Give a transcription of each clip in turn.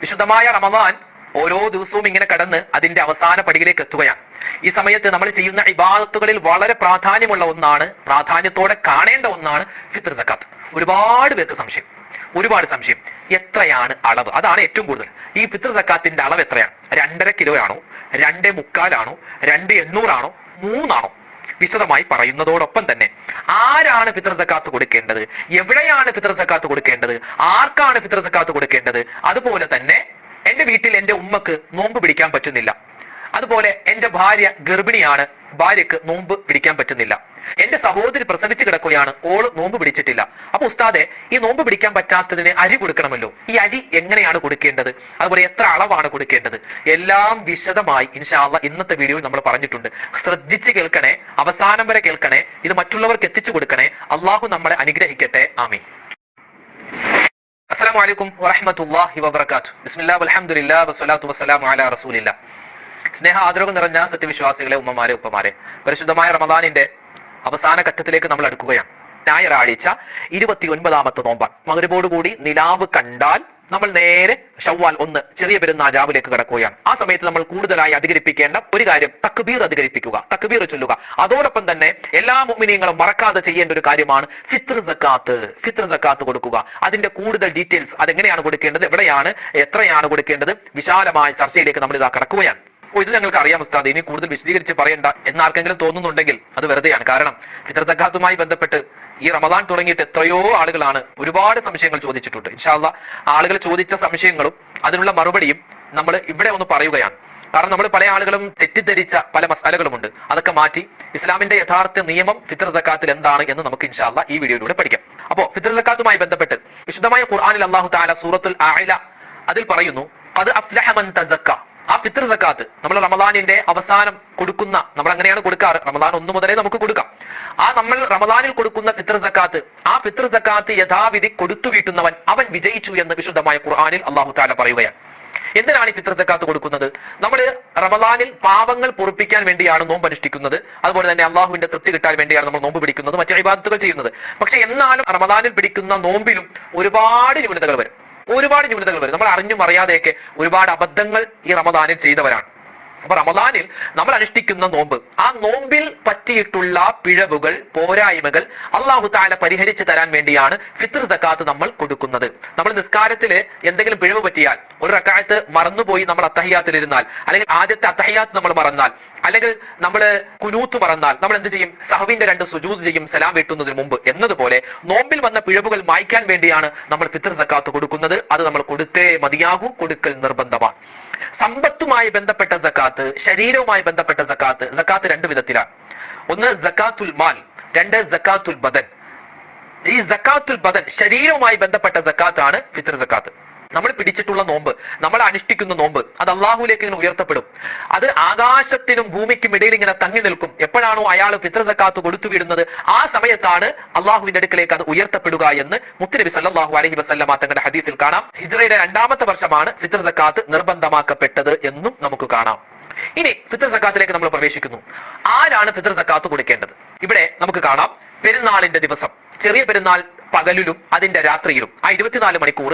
വിശുദ്ധമായ റമദാൻ ഓരോ ദിവസവും ഇങ്ങനെ കടന്ന് അതിന്റെ അവസാന പടിയിലേക്ക് എത്തുകയാണ്. ഈ സമയത്ത് നമ്മൾ ചെയ്യുന്ന ഇബാദത്തുകളിൽ വളരെ പ്രാധാന്യമുള്ള ഒന്നാണ്, പ്രാധാന്യത്തോടെ കാണേണ്ട ഒന്നാണ് ഫിത്ർ സക്കാത്ത്. ഒരുപാട് പേർക്ക് സംശയം, ഒരുപാട് സംശയം. എത്രയാണ് അളവ്? അതാണ് ഏറ്റവും കൂടുതൽ. ഈ ഫിത്ർ സക്കാത്തിന്റെ അളവ് എത്രയാണ്? 2.5 കിലോ ആണോ, 2.25 ആണോ, 2.800 ആണോ, 3 ആണോ? വിശദമായി പറയുന്നതോടൊപ്പം തന്നെ ആരാണ് ഫിത്ർ സക്കാത്ത് കൊടുക്കേണ്ടത്, എവിടെയാണ് ഫിത്ർ സക്കാത്ത് കൊടുക്കേണ്ടത്, ആർക്കാണ് ഫിത്ർ സക്കാത്ത് കൊടുക്കേണ്ടത്, അതുപോലെ തന്നെ എന്റെ വീട്ടിൽ എന്റെ ഉമ്മക്ക് നോമ്പ് പിടിക്കാൻ പറ്റുന്നില്ല, അതുപോലെ എന്റെ ഭാര്യ ഗർഭിണിയാണ്, ഭാര്യക്ക് നോമ്പ് പിടിക്കാൻ പറ്റുന്നില്ല, എന്റെ സഹോദരി പ്രസവിച്ച് കിടക്കുകയാണ്, ഓള് നോമ്പ് പിടിച്ചിട്ടില്ല. അപ്പൊ ഉസ്താദെ, ഈ നോമ്പ് പിടിക്കാൻ പറ്റാത്തതിന് അരി കൊടുക്കണമല്ലോ, ഈ അരി എങ്ങനെയാണ് കൊടുക്കേണ്ടത്, അതുപോലെ എത്ര അളവാണ് കൊടുക്കേണ്ടത്, എല്ലാം വിശദമായി ഇൻഷാ അല്ലാഹ് ഇന്നത്തെ വീഡിയോയിൽ നമ്മൾ പറഞ്ഞിട്ടുണ്ട്. ശ്രദ്ധിച്ച് കേൾക്കണേ, അവസാനം വരെ കേൾക്കണേ, ഇത് മറ്റുള്ളവർക്ക് എത്തിച്ചു കൊടുക്കണേ. അള്ളാഹു നമ്മളെ അനുഗ്രഹിക്കട്ടെ. ആമീൻ. അസ്സലാമു അലൈക്കും വറഹ്മത്തുള്ളാഹി വബറകാതുഹു. ബിസ്മില്ലാഹി വൽഹംദുലില്ലാഹി വസ്സലാത്തു വസ്സലാമു അലാ റസൂലില്ലാഹ്. സ്നേഹ ആദരവ് നിറഞ്ഞ സത്യവിശ്വാസികളെ, ഉമ്മമാരെ, ഉപ്പമാരെ, പരിശുദ്ധമായ റമദാനിന്റെ അവസാന ഘട്ടത്തിലേക്ക് നമ്മൾ അടുക്കുകയാണ്. ഞായറാഴ്ച 29ാമത്തെ നോമ്പാണ്. മഗ്‌രിബോടുകൂടി നിലാവ് കണ്ടാൽ നമ്മൾ നേരെ ശവ്വാൽ 1 ചെറിയ പെരുന്നാൾ രാവിലേക്ക് കടക്കുകയാണ്. ആ സമയത്ത് നമ്മൾ കൂടുതലായി അധികരിപ്പിക്കേണ്ട ഒരു കാര്യം തക്ബീർ അധികരിപ്പിക്കുക, തക്ബീർ ചൊല്ലുക. അതോടൊപ്പം തന്നെ എല്ലാ മുഅ്മിനീങ്ങളും മറക്കാതെ ചെയ്യേണ്ട ഒരു കാര്യമാണ് ഫിത്ർ സക്കാത്ത്. ഫിത്ർ സക്കാത്ത് കൊടുക്കുക. അതിന്റെ കൂടുതൽ ഡീറ്റെയിൽസ്, അതെങ്ങനെയാണ് കൊടുക്കേണ്ടത്, എവിടെയാണ്, എത്രയാണ് കൊടുക്കേണ്ടത്, വിശാലമായ ചർച്ചയിലേക്ക് നമ്മൾ ഇതാ കടക്കുകയാണ്. ഇത് ഞങ്ങൾക്ക് അറിയാം ഉസ്താദ്, ഇനി കൂടുതൽ വിശദീകരിച്ച് പറയണ്ട എന്നാർക്കെങ്കിലും തോന്നുന്നുണ്ടെങ്കിൽ അത് വെറുതെയാണ്. കാരണം ഫിത്ർ സക്കാത്തുമായി ബന്ധപ്പെട്ട് ഈ റമദാൻ തുടങ്ങിയിട്ട് എത്രയോ ആളുകളാണ് ഒരുപാട് സംശയങ്ങൾ ചോദിച്ചിട്ടുണ്ട്. ഇൻഷാ അല്ലാഹ് ആളുകൾ ചോദിച്ച സംശയങ്ങളും അതിനുള്ള മറുപടിയും നമ്മൾ ഇവിടെ ഒന്ന് പറയുകയാണ്. കാരണം നമ്മൾ പല ആളുകളും തെറ്റിദ്ധരിച്ച പല മസാലകളുമുണ്ട്. അതൊക്കെ മാറ്റി ഇസ്ലാമിന്റെ യഥാർത്ഥ നിയമം ഫിത്ർ സക്കാത്തിൽ എന്താണ് എന്ന് നമുക്ക് ഇൻഷാ അല്ലാഹ് ഈ വീഡിയോയിലൂടെ പഠിക്കാം. അപ്പോൾ ഫിത്ർ സക്കാത്തുമായി ബന്ധപ്പെട്ട് വിശുദ്ധമായ ഖുർആനിൽ അല്ലാഹു തആല സൂറത്തുൽ അഅല അതിൽ പറയുന്നു, ഖദ് അഫ്ലഹ മൻ തസക്ക. ആ ഫിത്ർ സക്കാത്ത് നമ്മൾ റമദാനിന്റെ അവസാനം കൊടുക്കുന്ന, നമ്മൾ അങ്ങനെയാണ് കൊടുക്കാറ്, റമദാൻ 1 മുതലേ നമുക്ക് കൊടുക്കാം. ആ നമ്മൾ റമദാനിൽ കൊടുക്കുന്ന ഫിത്ർ സക്കാത്ത്, ആ ഫിത്ർ സക്കാത്ത് യഥാവിധി കൊടുത്തു വീട്ടുന്നവൻ അവൻ വിജയിച്ചു എന്ന് വിശുദ്ധമായ ഖുർആനിൽ അല്ലാഹു തആല പറയുകയാണ്. എന്തിനാണ് ഈ ഫിത്ർ സക്കാത്ത് കൊടുക്കുന്നത്? നമ്മൾ റമദാനിൽ പാവങ്ങൾ പൊറുപ്പിക്കാൻ വേണ്ടിയാണ് നോമ്പ് അനുഷ്ഠിക്കുന്നത്. അതുപോലെ തന്നെ അള്ളാഹുവിന്റെ തൃപ്തി കിട്ടാൻ വേണ്ടിയാണ് നമ്മൾ നോമ്പ് പിടിക്കുന്നത്, മറ്റു ഇബാദത്തുകൾ ചെയ്യുന്നത്. പക്ഷെ എന്നാലും റമദാനിൽ പിടിക്കുന്ന നോമ്പിലും ഒരുപാട് ന്യൂനതകൾ വരും, ഒരുപാട് ന്യൂനതകൾ വരും. നമ്മൾ അറിഞ്ഞും അറിയാതെയൊക്കെ ഒരുപാട് അബദ്ധങ്ങൾ ഈ റമദാനിൽ ചെയ്തവരാണ്. അപ്പൊ റമദാനിൽ നമ്മൾ അനുഷ്ഠിക്കുന്ന നോമ്പ്, ആ നോമ്പിൽ പറ്റിയിട്ടുള്ള പിഴവുകൾ, പോരായ്മകൾ അല്ലാഹു തആല പരിഹരിച്ചു തരാൻ വേണ്ടിയാണ് ഫിത്ർ സക്കാത്ത് നമ്മൾ കൊടുക്കുന്നത്. നമ്മൾ നിസ്കാരത്തിൽ എന്തെങ്കിലും പിഴവ് പറ്റിയാൽ, ഒരു റക്അത്ത് മറന്നുപോയി നമ്മൾ അത്തഹിയാത്തിൽ ഇരുന്നാൽ, അല്ലെങ്കിൽ ആദ്യത്തെ അത്തഹിയാത്ത് നമ്മൾ മറന്നാൽ, അല്ലെങ്കിൽ നമ്മൾ കുനൂത്ത് മറന്നാൽ, നമ്മൾ എന്ത് ചെയ്യും? സഹവിന്റെ 2 സുജൂദ് ചെയ്യും സലാം വീട്ടുന്നതിന് മുമ്പ്. എന്നതുപോലെ നോമ്പിൽ വന്ന പിഴവുകൾ മായ്ക്കാൻ വേണ്ടിയാണ് നമ്മൾ ഫിത്ർ സക്കാത്ത് കൊടുക്കുന്നത്. അത് നമ്മൾ കൊടുത്തേ മതിയാകൂ, കൊടുക്കൽ നിർബന്ധമാണ്. സമ്പത്തുമായി ബന്ധപ്പെട്ട സക്കാത്ത്, ശരീരവുമായി ബന്ധപ്പെട്ട സക്കാത്ത്. സക്കാത്ത് 2 വിധത്തിലാണ്. ഒന്ന് സക്കാത്തുൽ മാൽ, 2 സക്കാത്തുൽ ബദൻ. ഈ സക്കാത്തുൽ ബദൻ, ശരീരവുമായി ബന്ധപ്പെട്ട സക്കാത്താണ് ഫിത്ർ സക്കാത്ത്. നമ്മൾ പിടിച്ചിട്ടുള്ള നോമ്പ്, നമ്മൾ അനുഷ്ഠിക്കുന്ന നോമ്പ്, അത് അള്ളാഹുലേക്ക് ഇങ്ങനെ ഉയർത്തപ്പെടും. അത് ആകാശത്തിനും ഭൂമിക്കും ഇടയിൽ ഇങ്ങനെ തങ്ങി നിൽക്കും. എപ്പോഴാണോ അയാൾ ഫിത്ർ സക്കാത്ത് കൊടുത്തു വിടുന്നത്, ആ സമയത്താണ് അള്ളാഹുവിന്റെ അടുക്കലേക്ക് അത് ഉയർത്തപ്പെടുക എന്ന് മുത്തുനബി സല്ലല്ലാഹു അലൈഹി വസല്ലമ തങ്ങളുടെ ഹദീസിൽ കാണാം. ഹിജ്റയുടെ 2ാമത്തെ വർഷമാണ് ഫിത്ർ സക്കാത്ത് നിർബന്ധമാക്കപ്പെട്ടത് എന്നും നമുക്ക് കാണാം. ഇനി ഫിത്ർ സക്കാത്തിലേക്ക് നമ്മൾ പ്രവേശിക്കുന്നു. ആരാണ് ഫിത്ർ സക്കാത്ത് കൊടുക്കേണ്ടത്? ഇവിടെ നമുക്ക് കാണാം, പെരുന്നാളിന്റെ ദിവസം, ചെറിയ പെരുന്നാൾ പകലിലും അതിന്റെ രാത്രിയിലും, ആ 24 മണിക്കൂർ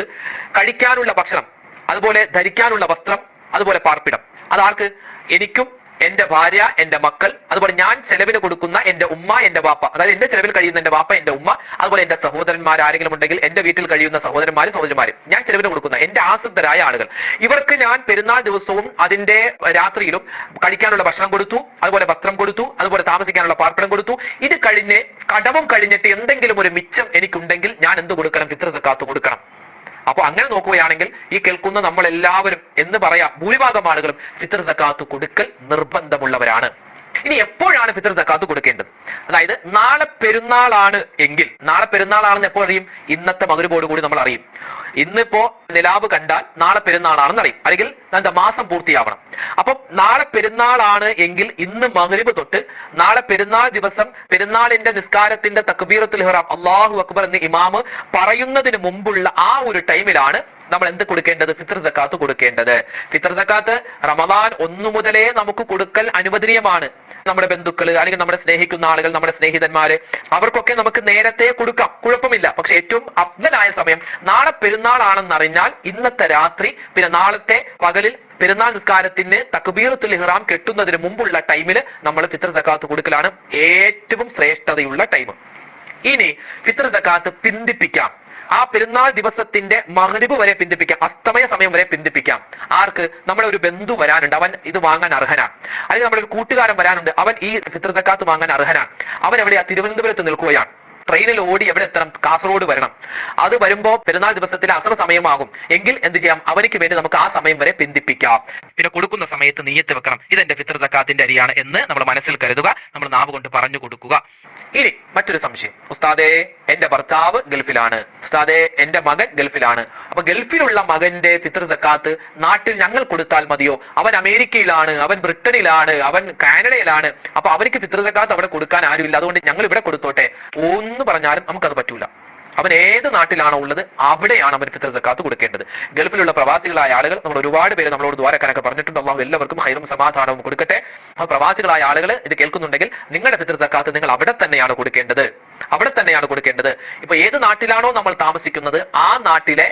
കഴിക്കാനുള്ള ഭക്ഷണം, അതുപോലെ ധരിക്കാനുള്ള വസ്ത്രം, അതുപോലെ പാർപ്പിടം. അതാർക്ക്? എനിക്കും, എന്റെ ഭാര്യ, എന്റെ മക്കൾ, അതുപോലെ ഞാൻ ചെലവിന് കൊടുക്കുന്ന എന്റെ ഉമ്മ, എന്റെ വാപ്പ, അതായത് എന്റെ ചെലവിൽ കഴിയുന്ന എന്റെ വാപ്പ, എന്റെ ഉമ്മ, അതുപോലെ എന്റെ സഹോദരന്മാർ ആരെങ്കിലും ഉണ്ടെങ്കിൽ എന്റെ വീട്ടിൽ കഴിയുന്ന സഹോദരന്മാരും ഞാൻ ചെലവിന് കൊടുക്കുന്ന എന്റെ ആശ്രിതരായ ആളുകൾ, ഇവർക്ക് ഞാൻ പെരുന്നാൾ ദിവസവും അതിന്റെ രാത്രിയിലും കഴിക്കാനുള്ള ഭക്ഷണം കൊടുത്തു, അതുപോലെ വസ്ത്രം കൊടുത്തു, അതുപോലെ താമസിക്കാനുള്ള പാർപ്പിടം കൊടുത്തു. ഇത് കഴിഞ്ഞ് കടവും കഴിഞ്ഞിട്ട് എന്തെങ്കിലും ഒരു മിച്ചം എനിക്കുണ്ടെങ്കിൽ ഞാൻ എന്ത് കൊടുക്കണം? ഫിത്ർ സക്കാത്ത് കൊടുക്കണം. അപ്പൊ അങ്ങനെ നോക്കുകയാണെങ്കിൽ ഈ കേൾക്കുന്ന നമ്മൾ എല്ലാവരും എന്ന് പറയാം, ഭൂരിഭാഗം ആളുകളും ഫിത്ർ സക്കാത്ത് കൊടുക്കൽ നിർബന്ധമുള്ളവരാണ്. ഇനി എപ്പോഴാണ് ഫിത്ർ സക്കാത്ത് കൊടുക്കേണ്ടത്? അതായത് നാളെ പെരുന്നാളാണ് എങ്കിൽ, നാളെ പെരുന്നാളാണെന്ന് എപ്പോൾ അറിയും? ഇന്നത്തെ മഗ്‌രിബോട് കൂടി നമ്മൾ അറിയും. ഇന്നിപ്പോ നിലാവ് കണ്ടാൽ നാളെ പെരുന്നാളാണെന്ന് അറിയും, അല്ലെങ്കിൽ എന്താ മാസം പൂർത്തിയാവണം. അപ്പൊ നാളെ പെരുന്നാളാണ് എങ്കിൽ ഇന്ന് മഗ്‌രിബ് തൊട്ട് നാളെ പെരുന്നാൾ ദിവസം പെരുന്നാളിന്റെ നിസ്കാരത്തിന്റെ തക്ബീറത്തുൽ ഇഹ്റാം, അല്ലാഹു അക്ബർ എന്ന് ഇമാമ് പറയുന്നതിന് മുമ്പുള്ള ആ ഒരു ടൈമിലാണ് നമ്മൾ എന്ത് കൊടുക്കേണ്ടത്? ഫിത്ർ സക്കാത്ത് കൊടുക്കേണ്ടത്. ഫിത്ർ സക്കാത്ത് റമദാൻ 1 മുതലേ നമുക്ക് കൊടുക്കൽ അനുവദനീയമാണ്. നമ്മുടെ ബന്ധുക്കൾ, അല്ലെങ്കിൽ നമ്മുടെ സ്നേഹിക്കുന്ന ആളുകൾ, നമ്മുടെ സ്നേഹിതന്മാര്, അവർക്കൊക്കെ നമുക്ക് നേരത്തെ കൊടുക്കാം, കുഴപ്പമില്ല. പക്ഷെ ഏറ്റവും അഫ്ദലായ സമയം നാളെ പെരുന്നാളാണെന്നറിഞ്ഞാൽ ഇന്നത്തെ രാത്രി, പിന്നെ നാളത്തെ പകലിൽ പെരുന്നാൾ നിസ്കാരത്തിന് തക്ബീറത്തുൽ ഇഹ്റാം കെട്ടുന്നതിന് മുമ്പുള്ള ടൈമിൽ നമ്മൾ ഫിത്ർ സക്കാത്ത് കൊടുക്കലാണ് ഏറ്റവും ശ്രേഷ്ഠതയുള്ള ടൈം. ഇനി ഫിത്ർ സക്കാത്ത് പിന്തിപ്പിക്കാം. ആ പെരുന്നാൾ ദിവസത്തിന്റെ മഗ്‌രിബ് വരെ പിന്തിപ്പിക്കാം, അസ്തമയ സമയം വരെ പിന്തിപ്പിക്കാം. ആർക്ക്? നമ്മുടെ ഒരു ബന്ധു വരാനുണ്ട്, അവൻ ഇത് വാങ്ങാൻ അർഹനാണ്. അല്ലെങ്കിൽ നമ്മുടെ ഒരു കൂട്ടുകാരൻ വരാനുണ്ട്, അവൻ ഈ ഫിത്ർ സക്കാത്ത് വാങ്ങാൻ അർഹനാണ്. അവൻ എവിടെയാ? തിരുവനന്തപുരത്ത് നിൽക്കുകയാണ്. ട്രെയിനിൽ ഓടി എവിടെ എത്തണം? കാസർഗോഡ് വരണം. അത് വരുമ്പോ പെരുന്നാൾ ദിവസത്തിലെ അസർ സമയമാകും. എങ്കിൽ എന്ത് ചെയ്യാം? അവനിക്ക് വേണ്ടി നമുക്ക് ആ സമയം വരെ പിന്തിപ്പിക്കാം. പിന്നെ കൊടുക്കുന്ന സമയത്ത് നിയ്യത്ത് വെക്കണം, ഇതെന്റെ ഫിത്ർ സക്കാത്തിന്റെ അരിയാണ് എന്ന് നമ്മൾ മനസ്സിൽ കരുതുക, നമ്മൾ നാവ് കൊണ്ട് പറഞ്ഞു കൊടുക്കുക. ഇനി മറ്റൊരു സംശയം, ഉസ്താദേ എന്റെ ഭർത്താവ് ഗൾഫിലാണ്, ഉസ്താദേ എന്റെ മകൻ ഗൾഫിലാണ്. അപ്പൊ ഗൾഫിലുള്ള മകന്റെ ഫിത്ർ സക്കാത്ത് നാട്ടിൽ ഞങ്ങൾ കൊടുത്താൽ മതിയോ? അവൻ അമേരിക്കയിലാണ്, അവൻ ബ്രിട്ടനിലാണ്, അവൻ കാനഡയിലാണ്. അപ്പൊ അവർക്ക് ഫിത്ർ സക്കാത്ത് അവിടെ കൊടുക്കാൻ ആരുമില്ല, അതുകൊണ്ട് ഞങ്ങൾ ഇവിടെ കൊടുത്തോട്ടെ ഒന്ന് പറഞ്ഞാലും നമുക്കത് പറ്റൂല. അവൻ ഏത് നാട്ടിലാണോ ഉള്ളത് അവിടെയാണ് അവൻ ഫിത്ർ സക്കാത്ത് കൊടുക്കേണ്ടത്. ഗൾഫിലുള്ള പ്രവാസികളായ ആളുകൾ, നമ്മൾ ഒരുപാട് പേര് നമ്മളോട് ദ്വാരക്കാനൊക്കെ പറഞ്ഞിട്ടുണ്ട്. അല്ലാഹു എല്ലാവർക്കും ഖൈറും സമാധാനവും കൊടുക്കട്ടെ. ആ പ്രവാസികളായ ആളുകൾ ഇത് കേൾക്കുന്നുണ്ടെങ്കിൽ നിങ്ങളുടെ ഫിത്ർ സക്കാത്ത് നിങ്ങൾ അവിടെ തന്നെയാണ് കൊടുക്കേണ്ടത്, അവിടെ തന്നെയാണ് കൊടുക്കേണ്ടത്. ഇപ്പൊ ഏത് നാട്ടിലാണോ നമ്മൾ താമസിക്കുന്നത് ആ നാട്ടിലെ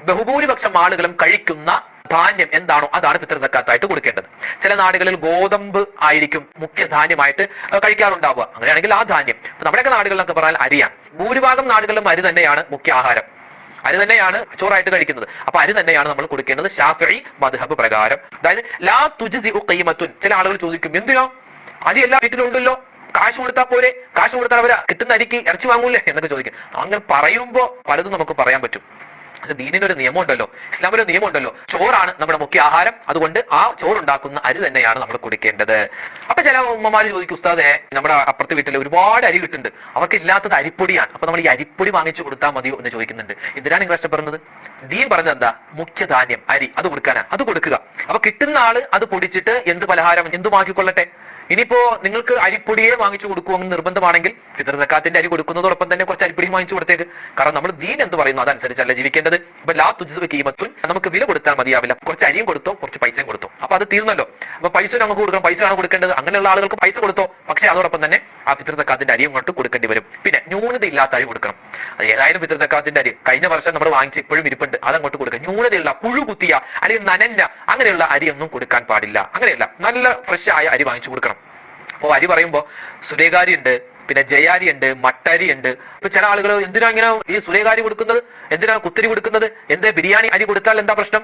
ബഹുഭൂരിപക്ഷം ആളുകളും കഴിക്കുന്ന ധാന്യം എന്താണോ അതാണ് ഫിത്ർ സക്കാത്തായിട്ട് കൊടുക്കേണ്ടത്. ചില നാടുകളിൽ ഗോതമ്പ് ആയിരിക്കും മുഖ്യ ധാന്യമായിട്ട് കഴിക്കാറുണ്ടാവുക. അങ്ങനെയാണെങ്കിൽ ആ ധാന്യം, നമ്മുടെയൊക്കെ നാടുകളിലൊക്കെ പറഞ്ഞാൽ അരിയാണ്. ഭൂരിഭാഗം നാടുകളിലും അരി തന്നെയാണ് മുഖ്യ ആഹാരം, അരി തന്നെയാണ് ചോറായിട്ട് കഴിക്കുന്നത്. അപ്പൊ അരി തന്നെയാണ് നമ്മൾ കൊടുക്കേണ്ടത് ശാഫിഈ മദ്ഹബ് പ്രകാരം. അതായത് ലാ തുജ്സിഉ ഖീമത്തുൻ. ചില ആളുകൾ ചോദിക്കും, എന്തിനോ അരി എല്ലാ വീട്ടിലുണ്ടല്ലോ, കാശ് കൊടുത്താൽ പോരെ, കാശ് കൊടുത്താൽ അവര് കിട്ടുന്ന അരിക്ക് ഇറച്ചി വാങ്ങൂലേ എന്നൊക്കെ ചോദിക്കും. അങ്ങനെ പറയുമ്പോ പലതും നമുക്ക് പറയാൻ പറ്റും. പക്ഷെ ദീനിനൊരു നിയമം ഉണ്ടല്ലോ, ഇസ്ലാമിന് ഒരു നിയമം ഉണ്ടല്ലോ. ചോറാണ് നമ്മുടെ മുഖ്യ ആഹാരം, അതുകൊണ്ട് ആ ചോറുണ്ടാക്കുന്ന അരി തന്നെയാണ് നമ്മൾ കുടിക്കേണ്ടത്. അപ്പൊ ചില ഉമ്മമാര് ചോദിക്കും, ഉസ്താദേ നമ്മുടെ അപ്പുറത്തെ വീട്ടിൽ ഒരുപാട് അരി കിട്ടുന്നുണ്ട്, അവർക്ക് ഇല്ലാത്തത് അരിപ്പൊടിയാണ്, അപ്പൊ നമ്മൾ ഈ അരിപ്പൊടി വാങ്ങിച്ചു കൊടുത്താൽ മതിയോ എന്ന് ചോദിക്കുന്നുണ്ട്. എന്തിനാണ് നിങ്ങൾ കഷ്ടപ്പെടുന്നത്? ദീൻ പറഞ്ഞത് എന്താ? മുഖ്യധാന്യം അരി, അത് കൊടുക്കാനാ, അത് കൊടുക്കുക. അപ്പൊ കിട്ടുന്ന ആള് അത് പൊടിച്ചിട്ട് എന്ത് പലഹാരം എന്തുമാക്കിക്കൊള്ളട്ടെ. ഇനിയിപ്പോ നിങ്ങൾക്ക് അരിപ്പൊടിയെ വാങ്ങിച്ചു കൊടുക്കുമെന്ന് നിർബന്ധമാണെങ്കിൽ ഫിത്ർ സക്കാത്തിന്റെ അരി കൊടുക്കുന്നതോടൊപ്പം തന്നെ കുറച്ച് അരിപ്പൊടി വാങ്ങിച്ചു കൊടുത്തേക്ക്. കാരണം നമ്മൾ ദീൻ എന്ത് പറയുന്നു അതനുസരിച്ചല്ല ജീവിക്കേണ്ടത്. ഇപ്പൊ ലാ തുജ്സിഉ ഖീമത്തുൻ, നമുക്ക് വില കൊടുത്താൽ മതിയാവില്ല, കുറച്ച് അരിയും കൊടുത്തോ കുറച്ച് പൈസയും കൊടുത്തോ, അപ്പൊ അത് തീർന്നല്ലോ. അപ്പൊ പൈസ നമുക്ക് കൊടുക്കണം, പൈസ ആണ് കൊടുക്കേണ്ടത്. അങ്ങനെയുള്ള ആളുകൾക്ക് പൈസ കൊടുത്തോ, പക്ഷേ അതോടൊപ്പം തന്നെ ആ ഫിത്ർ സക്കാത്തിന്റെ അരിയും കൊണ്ട് കൊടുക്കേണ്ടി വരും. പിന്നെ ന്യൂനത ഇല്ലാത്ത അരി കൊടുക്കണം. അത് ഏതായാലും ഫിത്ർ സക്കാത്തിന്റെ അരി കഴിഞ്ഞ വർഷം നമ്മൾ വാങ്ങിച്ച് ഇപ്പോഴും ഇരിപ്പുണ്ട്, അതങ്ങോട്ട് കൊടുക്കുക. ന്യൂനതയുള്ള പുഴു കുത്തിയ അല്ലെങ്കിൽ നനഞ്ഞ അങ്ങനെയുള്ള അരിയൊന്നും കൊടുക്കാൻ പാടില്ല. അങ്ങനെയല്ല, നല്ല ഫ്രഷ് ആയ അരി വാങ്ങിച്ചു കൊടുക്കണം. അപ്പൊ അരി പറയുമ്പോ സുലേഖാരി ഉണ്ട്, പിന്നെ ജയാരി ഉണ്ട്, മട്ടരി ഉണ്ട്. ഇപ്പൊ ചില ആളുകൾ എന്തിനാ ഇങ്ങനെ ഈ സുലേഖാരി കൊടുക്കുന്നത്, എന്തിനാ കുത്തിരി കൊടുക്കുന്നത്, എന്താ ബിരിയാണി അരി കൊടുത്താൽ എന്താ പ്രശ്നം,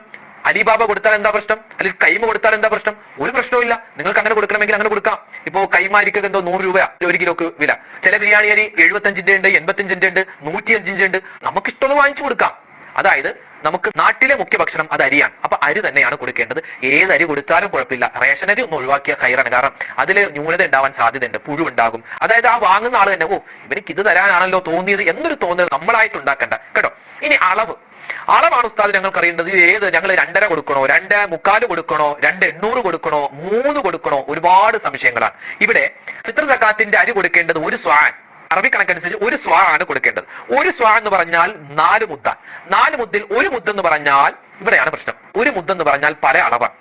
അലിബാബ കൊടുത്താൽ എന്താ പ്രശ്നം, അല്ലെങ്കിൽ കൈമ കൊടുത്താൽ എന്താ പ്രശ്നം? ഒരു പ്രശ്നവും ഇല്ല. നിങ്ങൾക്ക് അങ്ങനെ കൊടുക്കണമെങ്കിൽ അങ്ങനെ കൊടുക്കാം. ഇപ്പോ കൈമ അരിക്കൊക്കെ എന്തോ 100 രൂപ 1 കിലോക്ക് വില. ചില ബിരിയാണി അരി 75 ഉണ്ട്, 85 ഉണ്ട്, 105 ഉണ്ട്. നമുക്ക് ഇഷ്ടമുള്ളത് വാങ്ങിച്ചു കൊടുക്കാം. അതായത് നമുക്ക് നാട്ടിലെ മുഖ്യ ഭക്ഷണം അത് അരിയാണ്. അപ്പൊ അരി തന്നെയാണ് കൊടുക്കേണ്ടത്. ഏത് അരി കൊടുത്താലും കുഴപ്പമില്ല. റേഷൻ അരി ഒന്ന് ഒഴിവാക്കിയ ഖൈറാണ്. കാരണം അതിൽ ന്യൂനത ഉണ്ടാവാൻ സാധ്യതയുണ്ട്, പുഴു ഉണ്ടാകും. അതായത് ആ വാങ്ങുന്ന ആള് തന്നെ, ഓ ഇവർക്ക് ഇത് തരാനാണല്ലോ തോന്നിയത് എന്നൊരു തോന്നൽ നമ്മളായിട്ട് ഉണ്ടാക്കണ്ട കേട്ടോ. ഇനി അളവാണ് ഉസ്താദ് ഞങ്ങൾക്ക് അറിയേണ്ടത്. ഏത് ഞങ്ങൾ 2.5 കൊടുക്കണോ, 2.25 കൊടുക്കണോ, 2.800 കൊടുക്കണോ, 3 കൊടുക്കണോ? ഒരുപാട് സംശയങ്ങളാണ്. ഇവിടെ ഫിത്ർ സക്കാത്തിന്റെ അരി കൊടുക്കേണ്ടത് ഒരു സ്വാൻ, അറബി കണക്കനുസരിച്ച് ഒരു സ്വാ ആണ് കൊടുക്കേണ്ടത്. ഒരു സ്വാ എന്ന് പറഞ്ഞാൽ 4 മുദ്ദ. 4 മുദ്ദിൽ ഒരു മുദ്ദ എന്ന് പറഞ്ഞാൽ ഇവിടെയാണ് പ്രശ്നം. ഒരു മുദ്ദ എന്ന് പറഞ്ഞാൽ പല അളവാണ്.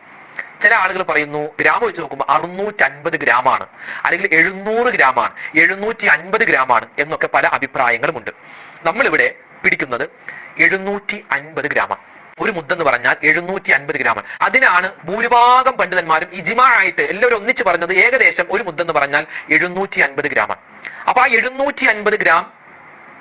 ചില ആളുകൾ പറയുന്നു ഗ്രാം വെച്ച് നോക്കുമ്പോൾ 650 ഗ്രാമാണ്, അല്ലെങ്കിൽ 700 ഗ്രാമാണ്, 750 ഗ്രാമാണ് എന്നൊക്കെ പല അഭിപ്രായങ്ങളുമുണ്ട്. നമ്മളിവിടെ പിടിക്കുന്നത് 750 ഗ്രാമാണ്. ഒരു മുദ്ദ എന്ന് പറഞ്ഞാൽ 750 ഗ്രാമാണ്. അതിനാണ് ഭൂരിഭാഗം പണ്ഡിതന്മാരും ഇജ്മാ ആയിട്ട് എല്ലാവരും ഒന്നിച്ച് പറഞ്ഞത് ഏകദേശം ഒരു മുദ്ദ എന്ന് പറഞ്ഞാൽ 750 ഗ്രാമാണ്. അപ്പൊ ആ 750 ഗ്രാം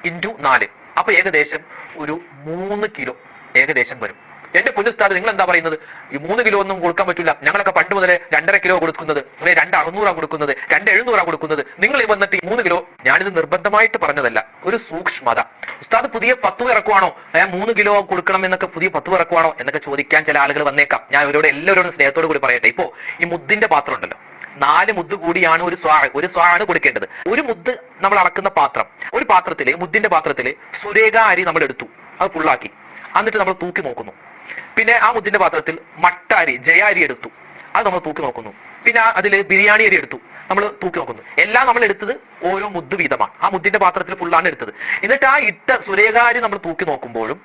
ഇൻറ്റു 4, അപ്പൊ ഏകദേശം ഒരു 3 കിലോ ഏകദേശം വരും. എന്റെ പൊന്നുസ്താദ് നിങ്ങൾ എന്താ പറയുന്നത്? ഈ 3 കിലോ ഒന്നും കൊടുക്കാൻ പറ്റില്ല. ഞങ്ങളൊക്കെ പണ്ട് മുതലേ 2.5 കിലോ കൊടുക്കുന്നത്, 2.600 കൊടുക്കുന്നത്, 2.700 കൊടുക്കുന്നത്. നിങ്ങൾ വന്നിട്ട് 3 കിലോ. ഞാനിത് നിർബന്ധമായിട്ട് പറഞ്ഞതല്ല, ഒരു സൂക്ഷ്മത. ഉസ്താദ് പുതിയ 10 ഇറക്കുവാണോ, 3 കിലോ കൊടുക്കണം എന്നൊക്കെ പുതിയ 10 ഇറക്കുവാണോ എന്നൊക്കെ ചോദിക്കാൻ ചില ആളുകൾ വന്നേക്കാം. ഞാൻ ഇവരോട് എല്ലാവരോടും സ്നേഹത്തോട് കൂടി പറയട്ടെ. ഇപ്പോ ഈ മുദ്ദിന്റെ പാത്രം ഉണ്ടല്ലോ, 4 മുദ്ദ് കൂടിയാണ് ഒരു സ്വാ ആണ് കൊടുക്കേണ്ടത്. ഒരു മുദ്ദ് നമ്മൾ അളക്കുന്ന പാത്രം, ഒരു പാത്രത്തില് മുദ്ദിന്റെ പാത്രത്തില് സുരേഖ അരി നമ്മൾ എടുത്തു, അത് ഫുള്ളാക്കി, എന്നിട്ട് നമ്മൾ തൂക്കി നോക്കുന്നു. പിന്നെ ആ മുദ്ദിന്റെ പാത്രത്തിൽ മട്ട അരി ജയ അരി എടുത്തു, അത് നമ്മൾ തൂക്കി നോക്കുന്നു. പിന്നെ അതില് ബിരിയാണി അരി എടുത്തു, നമ്മൾ തൂക്കി നോക്കുന്നു. എല്ലാം നമ്മൾ എടുത്തത് ഓരോ മുദ്ദ് വീതമാണ്. ആ മുദ്ദിന്റെ പാത്രത്തിൽ ഫുള്ളാണ് എടുത്തത്. എന്നിട്ട് ആ ഇട്ട സുരേഖാരി നമ്മൾ തൂക്കി നോക്കുമ്പോഴും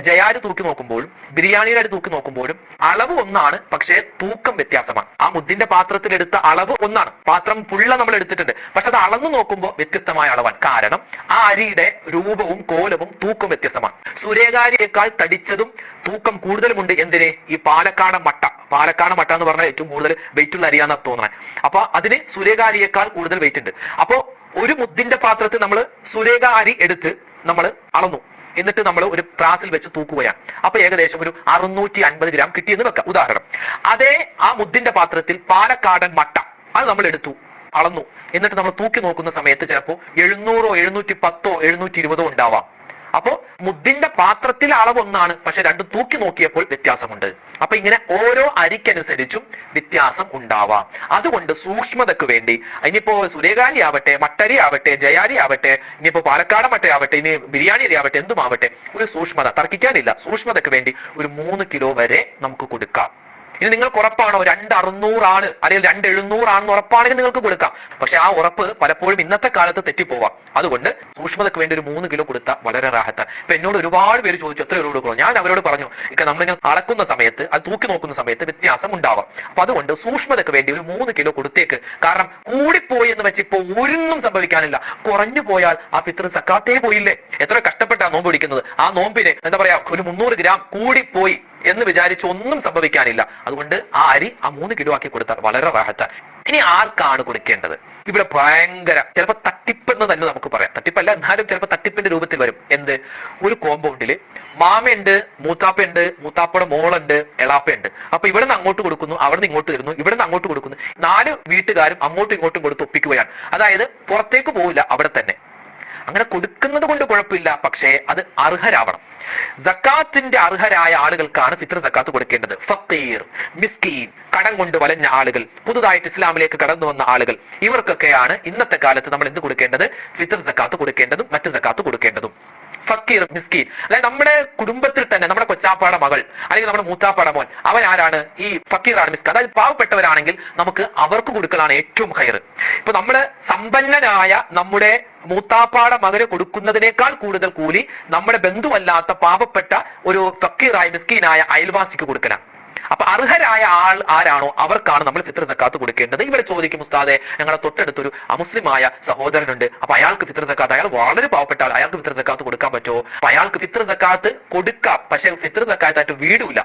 ജയാരി തൂക്കി നോക്കുമ്പോഴും ബിരിയാണിയുടെ അരി തൂക്കി നോക്കുമ്പോഴും അളവ് ഒന്നാണ്, പക്ഷേ തൂക്കം വ്യത്യാസമാണ്. ആ മുദ്ദിന്റെ പാത്രത്തിൽ എടുത്ത അളവ് ഒന്നാണ്, പാത്രം ഫുള്ള നമ്മൾ എടുത്തിട്ടുണ്ട്, പക്ഷെ അത് അളന്നു നോക്കുമ്പോൾ വ്യത്യസ്തമായ അളവാണ്. കാരണം ആ അരിയുടെ രൂപവും കോലവും തൂക്കം വ്യത്യസ്തമാണ്. സുരേഖാരിയേക്കാൾ തടിച്ചതും തൂക്കം കൂടുതലുമുണ്ട് എന്തിന്? ഈ പാലക്കാട് മട്ട എന്ന് പറഞ്ഞാൽ ഏറ്റവും കൂടുതൽ വെയിറ്റ് ഉള്ള അരിയാന്നാ തോന്നുന്നത്. അപ്പൊ അതിന് സുരേഖാരിയേക്കാൾ കൂടുതൽ വെയിറ്റ് ഉണ്ട്. അപ്പോ ഒരു മുദ്ദിന്റെ പാത്രത്തിൽ നമ്മൾ സുരേഖാരി എടുത്ത് നമ്മൾ അളന്നു, എന്നിട്ട് നമ്മൾ ഒരു ത്രാസിൽ വെച്ച് തൂക്കുകയാണ്. അപ്പൊ ഏകദേശം ഒരു 650 ഗ്രാം കിട്ടിയെന്ന് വെക്കാം, ഉദാഹരണം. അതേ ആ മുദ്ദിന്റെ പാത്രത്തിൽ പാലക്കാടൻ മട്ട അത് നമ്മൾ എടുത്തു, അളന്നു, എന്നിട്ട് നമ്മൾ തൂക്കി നോക്കുന്ന സമയത്ത് ചിലപ്പോൾ 700, 710, 720 ഉണ്ടാവാം. അപ്പോ മുദ്ദിന്റെ പാത്രത്തിലെ അളവ് ഒന്നാണ്, പക്ഷെ രണ്ടും തൂക്കി നോക്കിയപ്പോൾ വ്യത്യാസമുണ്ട്. അപ്പൊ ഇങ്ങനെ ഓരോ അരിക്കനുസരിച്ചും വ്യത്യാസം ഉണ്ടാവാം. അതുകൊണ്ട് സൂക്ഷ്മതക്ക് വേണ്ടി ഇനിയിപ്പോ സുരേഖാരി ആവട്ടെ, മട്ടരി ആവട്ടെ, ജയാരി ആവട്ടെ, ഇനിയിപ്പോ പാലക്കാട് മട്ട ആവട്ടെ, ഇനി ബിരിയാണി അരി ആവട്ടെ, എന്തുമാവട്ടെ, ഒരു സൂക്ഷ്മത തർക്കിക്കാനില്ല. സൂക്ഷ്മതക്ക് വേണ്ടി ഒരു 3 കിലോ വരെ നമുക്ക് കൊടുക്കാം. ഇനി നിങ്ങൾക്ക് ഉറപ്പാണോ 2600 ആണ് അല്ലെങ്കിൽ 2700 ആണെന്ന് ഉറപ്പാണെങ്കിൽ നിങ്ങൾക്ക് കൊടുക്കാം. പക്ഷെ ആ ഉറപ്പ് പലപ്പോഴും ഇന്നത്തെ കാലത്ത് തെറ്റിപ്പോവാം. അതുകൊണ്ട് സൂക്ഷ്മതക്ക് വേണ്ടി ഒരു 3 കിലോ കൊടുത്താൽ വളരെ റാഹത്താണ്. ഇപ്പൊ എന്നോട് ഒരുപാട് പേര് ചോദിച്ചു എത്ര രൂപ കൊടുക്കണം. ഞാൻ അവരോട് പറഞ്ഞു, ഇക്ക നമ്മളിങ്ങനെ അളക്കുന്ന സമയത്ത് അത് തൂക്കി നോക്കുന്ന സമയത്ത് വ്യത്യാസം ഉണ്ടാവാം. അപ്പൊ അതുകൊണ്ട് സൂക്ഷ്മതക്ക് വേണ്ടി ഒരു 3 കിലോ കൊടുത്തേക്ക്. കാരണം കൂടിപ്പോയി എന്ന് വെച്ച് ഇപ്പൊ ഒന്നും സംഭവിക്കാനില്ല. കുറഞ്ഞു പോയാൽ ആ ഫിത്ർ സക്കാത്തേ പോയില്ലേ. എത്ര കഷ്ടപ്പെട്ടാ നോമ്പ് പിടിക്കുന്നത്. ആ നോമ്പിന് എന്താ പറയാ, ഒരു 300 ഗ്രാം കൂടിപ്പോയി എന്ന് വിചാരിച്ച് ഒന്നും സംഭവിക്കാനില്ല. അതുകൊണ്ട് ആ അരി ആ 3 കിലോ ആക്കി കൊടുത്താൽ വളരെ റാഹത്താണ്. ഇനി ആർക്കാണ് കൊടുക്കേണ്ടത്? ഇവിടെ ഭയങ്കര ചിലപ്പോൾ തട്ടിപ്പെന്ന് തന്നെ നമുക്ക് പറയാം. തട്ടിപ്പല്ല, എന്നാലും ചിലപ്പോൾ തട്ടിപ്പിന്റെ രൂപത്തിൽ വരും. എന്ത്? ഒരു കോമ്പൗണ്ടില് മാമയുണ്ട്, മൂത്താപ്പയുണ്ട്, മൂത്താപ്പയുടെ മോളുണ്ട്, എളാപ്പയുണ്ട്. അപ്പൊ ഇവിടെ നിന്ന് അങ്ങോട്ട് കൊടുക്കുന്നു, അവിടെ നിന്ന് ഇങ്ങോട്ട് വരുന്നു, ഇവിടെ നിന്ന് അങ്ങോട്ട് കൊടുക്കുന്നു. 4 വീട്ടുകാരും അങ്ങോട്ടും ഇങ്ങോട്ടും കൊടുത്ത് ഒപ്പിക്കുകയാണ്. അതായത് പുറത്തേക്ക് പോവില്ല, അവിടെ തന്നെ. അങ്ങനെ കൊടുക്കുന്നത് കൊണ്ട് കുഴപ്പമില്ല, പക്ഷേ അത് അർഹരാവണം. സക്കാത്തിന്റെ അർഹരായ ആളുകൾക്കാണ് ഫിത്ർ സക്കാത്ത് കൊടുക്കേണ്ടത്. ഫക്കീർ, മിസ്കീൻ, കടം കൊണ്ട് വലഞ്ഞ ആളുകൾ, പുതുതായിട്ട് ഇസ്ലാമിലേക്ക് കടന്നു വന്ന ആളുകൾ, ഇവർക്കൊക്കെയാണ് ഇന്നത്തെ കാലത്ത് നമ്മൾ എന്ത് കൊടുക്കേണ്ടത്? ഫിത്ർ സക്കാത്ത് കൊടുക്കേണ്ടതും മറ്റ് സക്കാത്ത് കൊടുക്കേണ്ടതും. ഫക്കീർ, മിസ്കീൻ, അതായത് നമ്മുടെ കുടുംബത്തിൽ തന്നെ നമ്മുടെ കൊച്ചാപ്പാടെ മകൾ അല്ലെങ്കിൽ നമ്മുടെ മൂത്താപ്പാടെ മോൻ, അവൻ ആരാണ്? ഈ ഫക്കീറാണ്, മിസ്കീൻ. അതായത് പാവപ്പെട്ടവരാണെങ്കിൽ നമുക്ക് അവർക്ക് കൊടുക്കലാണ് ഏറ്റവും ഹൈർ. ഇപ്പൊ നമ്മള് സമ്പന്നനായ നമ്മുടെ മൂത്താപ്പാടെ മകന് കൊടുക്കുന്നതിനേക്കാൾ കൂടുതൽ കൂലി നമ്മുടെ ബന്ധുവല്ലാത്ത പാവപ്പെട്ട ഒരു ഫക്കീറായ മിസ്കീനായ അയൽവാസിക്ക് കൊടുക്കണം. അപ്പൊ അർഹരായ ആൾ ആരാണോ അവർക്കാണ് നമ്മൾ ഫിത്ർ സക്കാത്ത് കൊടുക്കേണ്ടത്. ഇവിടെ ചോദിക്കും, ഉസ്താദെ ഞങ്ങളുടെ തൊട്ടടുത്തൊരു അമുസ്ലിമായ സഹോദരനുണ്ട്, അപ്പൊ അയാൾക്ക് ഫിത്ർ സക്കാത്ത്, അയാൾ വളരെ പാവപ്പെട്ട ആൾ, അയാൾക്ക് ഫിത്ർ സക്കാത്ത് കൊടുക്കാൻ പറ്റുമോ? അപ്പൊ അയാൾക്ക് ഫിത്ർ സക്കാത്ത് കൊടുക്കാം, പക്ഷെ ഫിത്ർ സക്കാത്തായിട്ട് വീടില്ല.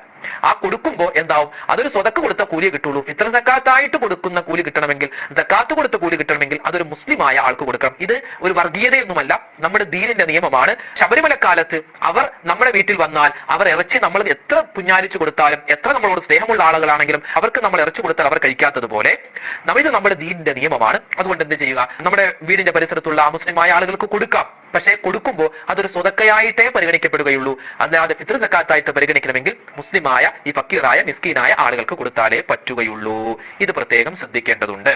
ആ കൊടുക്കുമ്പോൾ എന്താവും? അതൊരു സ്വതക്ക് കൊടുത്ത കൂലിയെ കിട്ടുള്ളൂ. ഫിത്ർ സക്കാത്തായിട്ട് കൊടുക്കുന്ന കൂലി കിട്ടണമെങ്കിൽ, സക്കാത്ത് കൊടുത്ത കൂലി കിട്ടണമെങ്കിൽ അതൊരു മുസ്ലിമായ ആൾക്ക് കൊടുക്കണം. ഇത് ഒരു വർഗീയതയൊന്നുമല്ല, നമ്മുടെ ദീനിന്റെ നിയമമാണ്. ശബരിമലക്കാലത്ത് അവർ നമ്മുടെ വീട്ടിൽ വന്നാൽ അവർ ഇറച്ചി നമ്മൾ എത്ര പുഞ്ഞാലിച്ചു കൊടുത്താലും, എത്ര നമ്മളോട് സ്നേഹമുള്ള ആളുകളാണെങ്കിലും അവർക്ക് നമ്മൾ ഇറച്ചി കൊടുത്താൽ അവർ കഴിക്കാത്തതുപോലെ ഇത് നമ്മുടെ ദീനിന്റെ നിയമമാണ്. അതുകൊണ്ട് എന്ത് ചെയ്യുക? നമ്മുടെ വീടിന്റെ പരിസരത്തുള്ള മുസ്ലിമായ ആളുകൾക്ക് കൊടുക്കാം. പക്ഷേ കൊടുക്കുമ്പോൾ അതൊരു സ്വതക്കയായിട്ടേ പരിഗണിക്കപ്പെടുകയുള്ളൂ. അല്ലാതെ ഫിത്ർ സക്കാത്തായിട്ട് പരിഗണിക്കണമെങ്കിൽ മുസ്ലിമായ ഈ ഫക്കീറായ മിസ്കീനായ ആളുകൾക്ക് കൊടുത്താലേ പറ്റുകയുള്ളൂ. ഇത് പ്രത്യേകം ശ്രദ്ധിക്കേണ്ടതുണ്ട്.